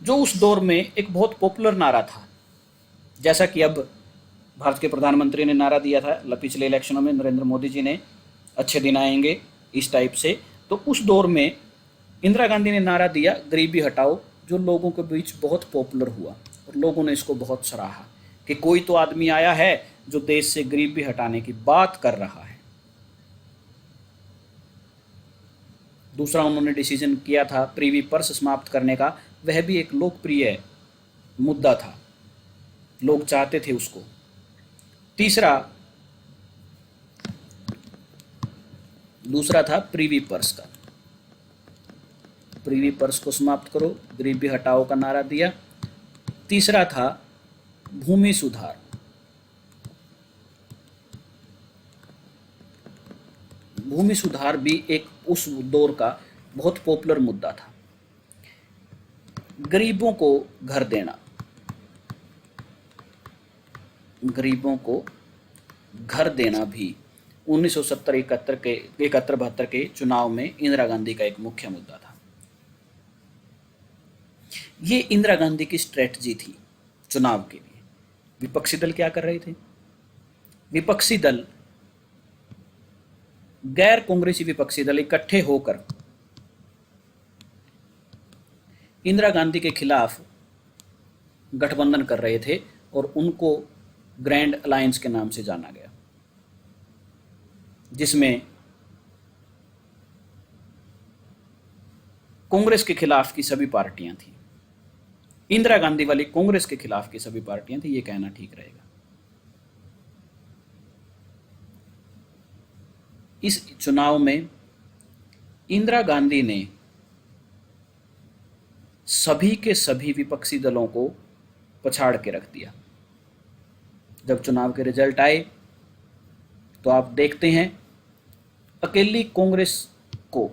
जो उस दौर में एक बहुत पॉपुलर नारा था। जैसा कि अब भारत के प्रधानमंत्री ने नारा दिया था पिछले इलेक्शनों में, नरेंद्र मोदी जी ने, अच्छे दिन आएंगे, इस टाइप से। तो उस दौर में इंदिरा गांधी ने नारा दिया गरीबी हटाओ, जो लोगों के बीच बहुत पॉपुलर हुआ और लोगों ने इसको बहुत सराहा कि कोई तो आदमी आया है जो देश से गरीबी हटाने की बात कर रहा है। दूसरा उन्होंने डिसीजन किया था प्रीवी पर्स समाप्त करने का, वह भी एक लोकप्रिय मुद्दा था, लोग चाहते थे उसको। दूसरा था प्रीवी पर्स का, प्रीवी पर्स को समाप्त करो, गरीबी हटाओ का नारा दिया। तीसरा था भूमि सुधार। भूमि सुधार भी एक उस दौर का बहुत पॉपुलर मुद्दा था। गरीबों को घर देना, गरीबों को घर देना भी 1970-71 के चुनाव में इंदिरा गांधी का एक मुख्य मुद्दा था। ये इंदिरा गांधी की स्ट्रेटजी थी चुनाव के लिए। विपक्षी दल क्या कर रहे थे? विपक्षी दल, गैर कांग्रेसी विपक्षी दल इकट्ठे होकर इंदिरा गांधी के खिलाफ गठबंधन कर रहे थे और उनको ग्रैंड अलायंस के नाम से जाना गया, जिसमें कांग्रेस के खिलाफ की सभी पार्टियां थी। इंदिरा गांधी वाली कांग्रेस के खिलाफ की सभी पार्टियां थी, ये कहना ठीक रहेगा। इस चुनाव में इंदिरा गांधी ने सभी के सभी विपक्षी दलों को पछाड़ के रख दिया। जब चुनाव के रिजल्ट आए तो आप देखते हैं अकेली कांग्रेस को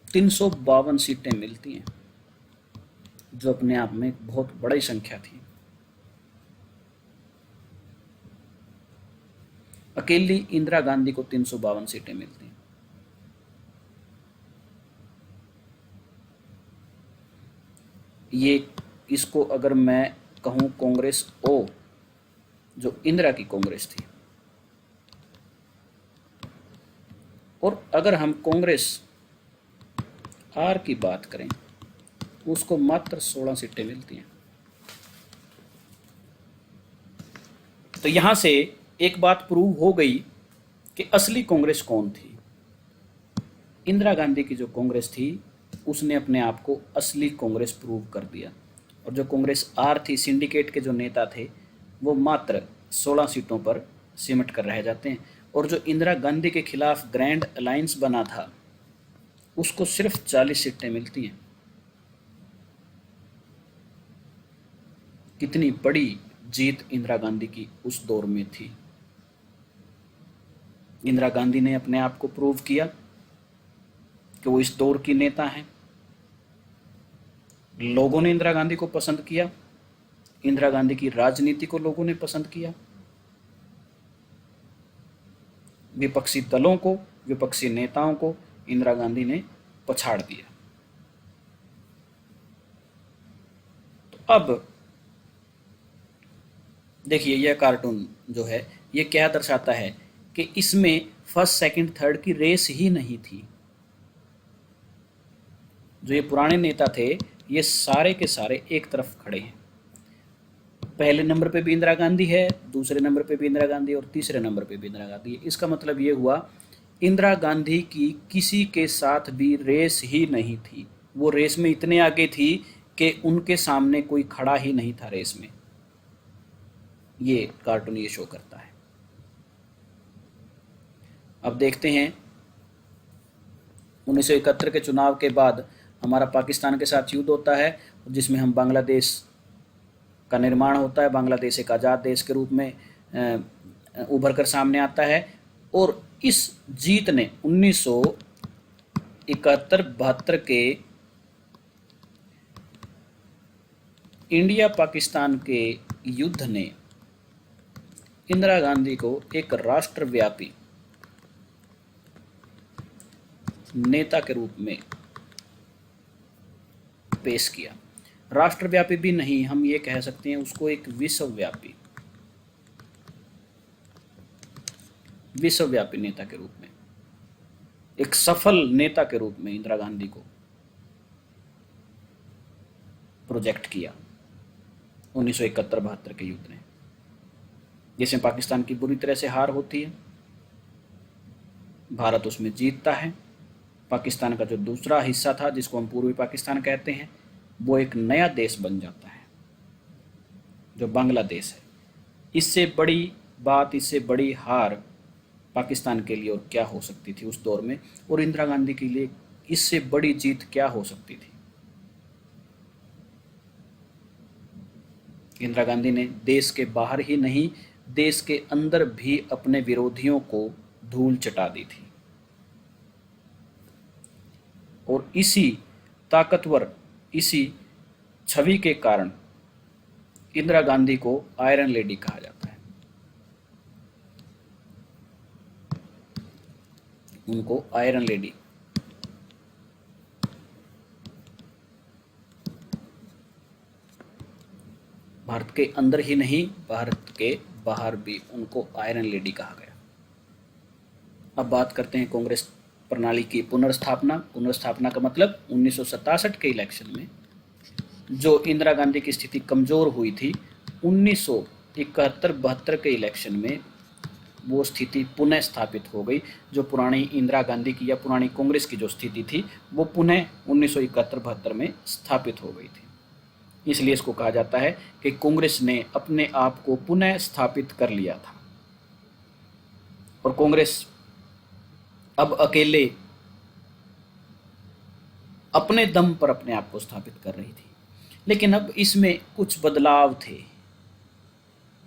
352 सीटें मिलती हैं, जो अपने आप में एक बहुत बड़ी संख्या थी। अकेली इंदिरा गांधी को 352 सीटें मिलती हैं। ये इसको अगर मैं कहूं कांग्रेस ओ, जो इंदिरा की कांग्रेस थी, और अगर हम कांग्रेस आर की बात करें उसको मात्र 16 सीटें मिलती हैं। तो यहां से एक बात प्रूव हो गई कि असली कांग्रेस कौन थी। इंदिरा गांधी की जो कांग्रेस थी उसने अपने आप को असली कांग्रेस प्रूव कर दिया, और जो कांग्रेस आर थी, सिंडिकेट के जो नेता थे, वो मात्र 16 सीटों पर सिमट कर रह जाते हैं। और जो इंदिरा गांधी के खिलाफ ग्रैंड अलायंस बना था उसको सिर्फ 40 सीटें मिलती हैं। कितनी बड़ी जीत इंदिरा गांधी की उस दौर में थी। इंदिरा गांधी ने अपने आप को प्रूव किया कि वो इस दौर की नेता हैं। लोगों ने इंदिरा गांधी को पसंद किया, इंदिरा गांधी की राजनीति को लोगों ने पसंद किया। विपक्षी दलों को, विपक्षी नेताओं को इंदिरा गांधी ने पछाड़ दिया। तो अब देखिए, यह कार्टून जो है ये क्या दर्शाता है कि इसमें फर्स्ट, सेकंड, थर्ड की रेस ही नहीं थी। जो ये पुराने नेता थे ये सारे के सारे एक तरफ खड़े हैं। पहले नंबर पे भी इंदिरा गांधी है, दूसरे नंबर पे भी इंदिरा गांधी और तीसरे नंबर पे भी इंदिरा गांधी है। इसका मतलब ये हुआ इंदिरा गांधी की किसी के साथ भी रेस ही नहीं थी। वो रेस में इतने आगे थी कि उनके सामने कोई खड़ा ही नहीं था रेस में। ये कार्टून ये शो करता है। अब देखते हैं 1971 के चुनाव के बाद हमारा पाकिस्तान के साथ युद्ध होता है, जिसमें हम बांग्लादेश का निर्माण होता है। बांग्लादेश एक आज़ाद देश के रूप में उभर कर सामने आता है। और इस जीत ने 1971-72 के इंडिया पाकिस्तान के युद्ध ने इंदिरा गांधी को एक राष्ट्रव्यापी नेता के रूप में पेश किया। राष्ट्रव्यापी भी नहीं, हम ये कह सकते हैं उसको एक विश्वव्यापी नेता के रूप में, एक सफल नेता के रूप में इंदिरा गांधी को प्रोजेक्ट किया 1971-72 के युद्ध ने, जिसमें पाकिस्तान की बुरी तरह से हार होती है। भारत उसमें जीतता है। पाकिस्तान का जो दूसरा हिस्सा था, जिसको हम पूर्वी पाकिस्तान कहते हैं, वो एक नया देश बन जाता है, जो बांग्लादेश है। इससे बड़ी बात, इससे बड़ी हार पाकिस्तान के लिए और क्या हो सकती थी उस दौर में, और इंदिरा गांधी के लिए इससे बड़ी जीत क्या हो सकती थी। इंदिरा गांधी ने देश के बाहर ही नहीं, देश के अंदर भी अपने विरोधियों को धूल चटा दी थी। और इसी ताकतवर, इसी छवि के कारण इंदिरा गांधी को आयरन लेडी कहा जाता है। उनको आयरन लेडी, भारत के अंदर ही नहीं, भारत के बाहर भी उनको आयरन लेडी कहा गया। अब बात करते हैं कांग्रेस प्रणाली की पुनर्स्थापना। पुनर्स्थापना का मतलब 1967 के इलेक्शन में जो इंदिरा गांधी की स्थिति कमजोर हुई थी, 1971-72 के इलेक्शन में वो स्थिति पुनः स्थापित हो गई। जो पुरानी इंदिरा गांधी की या पुरानी कांग्रेस की जो स्थिति थी वो पुनः 1971-72 में स्थापित हो गई थी। इसलिए इसको कहा जाता है कि कांग्रेस ने अपने आप को पुनः स्थापित कर लिया था। और कांग्रेस अब अकेले अपने दम पर अपने आप को स्थापित कर रही थी। लेकिन अब इसमें कुछ बदलाव थे,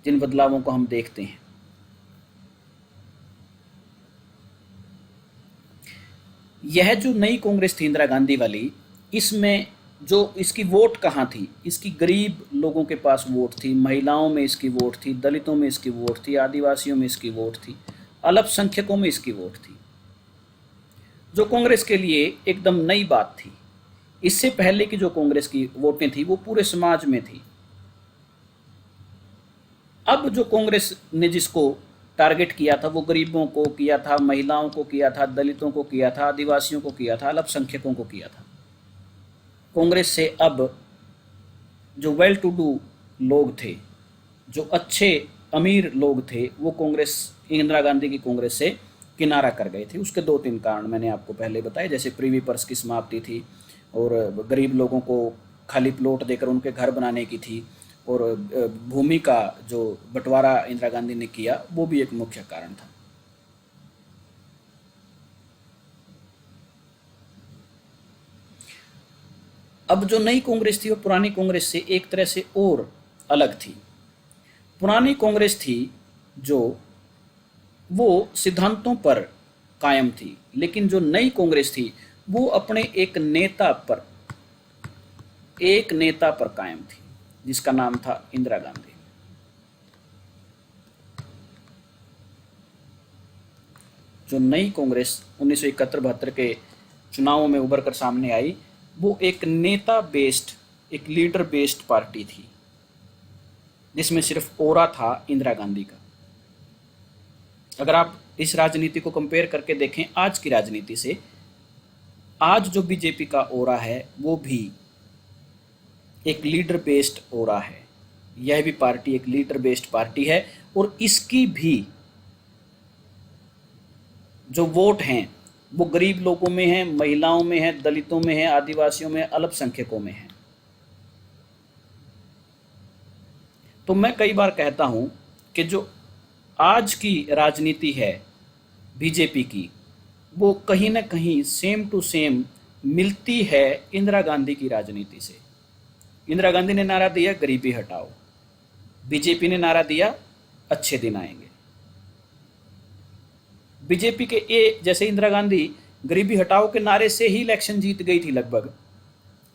जिन बदलावों को हम देखते हैं। यह जो नई कांग्रेस थी इंदिरा गांधी वाली, इसमें जो इसकी वोट कहाँ थी, इसकी गरीब लोगों के पास वोट थी, महिलाओं में इसकी वोट थी, दलितों में इसकी वोट थी, आदिवासियों में इसकी वोट थी, अल्पसंख्यकों में इसकी वोट थी, जो कांग्रेस के लिए एकदम नई बात थी। इससे पहले की जो कांग्रेस की वोटें थी वो पूरे समाज में थी। अब जो कांग्रेस ने जिसको टारगेट किया था वो गरीबों को किया था, महिलाओं को किया था, दलितों को किया था, आदिवासियों को किया था, अल्पसंख्यकों को किया था। कांग्रेस से अब जो वेल टू डू लोग थे, जो अच्छे अमीर लोग थे, वो कांग्रेस, इंदिरा गांधी की कांग्रेस से किनारा कर गए थे। उसके दो तीन कारण मैंने आपको पहले बताए, जैसे प्रीवी पर्स की समाप्ति थी और गरीब लोगों को खाली प्लॉट देकर उनके घर बनाने की थी, और भूमि का जो बंटवारा इंदिरा गांधी ने किया वो भी एक मुख्य कारण था। अब जो नई कांग्रेस थी वो पुरानी कांग्रेस से एक तरह से और अलग थी। पुरानी कांग्रेस थी जो वो सिद्धांतों पर कायम थी, लेकिन जो नई कांग्रेस थी वो अपने एक नेता पर कायम थी, जिसका नाम था इंदिरा गांधी। जो नई कांग्रेस 1971-72 के चुनावों में उभर कर सामने आई, वो एक नेता बेस्ड, एक लीडर बेस्ड पार्टी थी, जिसमें सिर्फ ओरा था इंदिरा गांधी का। अगर आप इस राजनीति को कंपेयर करके देखें आज की राजनीति से, आज जो बीजेपी का ओरा है वो भी एक लीडर बेस्ड ओरा है। यह भी पार्टी एक लीडर बेस्ड पार्टी है, और इसकी भी जो वोट हैं वो गरीब लोगों में है, महिलाओं में है, दलितों में है, आदिवासियों में, अल्पसंख्यकों में है। तो मैं कई बार कहता हूं कि जो आज की राजनीति है बीजेपी की, वो कहीं ना कहीं सेम टू सेम मिलती है इंदिरा गांधी की राजनीति से। इंदिरा गांधी ने नारा दिया गरीबी हटाओ, बीजेपी ने नारा दिया अच्छे दिन आएंगे। बीजेपी के जैसे इंदिरा गांधी गरीबी हटाओ के नारे से ही इलेक्शन जीत गई थी लगभग,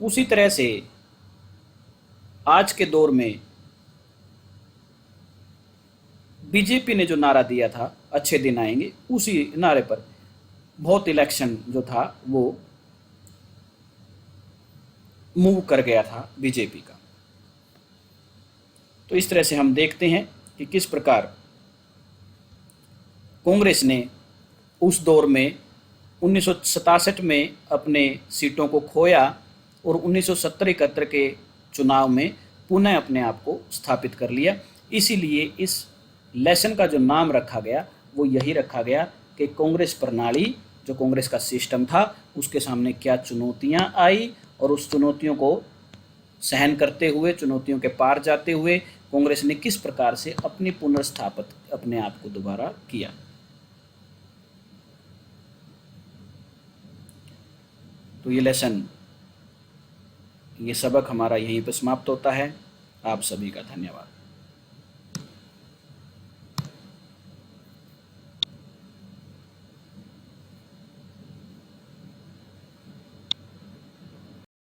उसी तरह से आज के दौर में बीजेपी ने जो नारा दिया था अच्छे दिन आएंगे, उसी नारे पर बहुत इलेक्शन जो था वो मूव कर गया था बीजेपी का। तो इस तरह से हम देखते हैं कि किस प्रकार कांग्रेस ने उस दौर में 1967 में अपने सीटों को खोया और 1970-71 के चुनाव में पुनः अपने आप को स्थापित कर लिया। इसीलिए इस लेसन का जो नाम रखा गया वो यही रखा गया कि कांग्रेस प्रणाली, जो कांग्रेस का सिस्टम था, उसके सामने क्या चुनौतियां आई, और उस चुनौतियों को सहन करते हुए, चुनौतियों के पार जाते हुए कांग्रेस ने किस प्रकार से अपनी पुनर्स्थापित अपने आप को दोबारा किया। तो ये लेसन, ये सबक हमारा यहीं पर समाप्त होता है। आप सभी का धन्यवाद।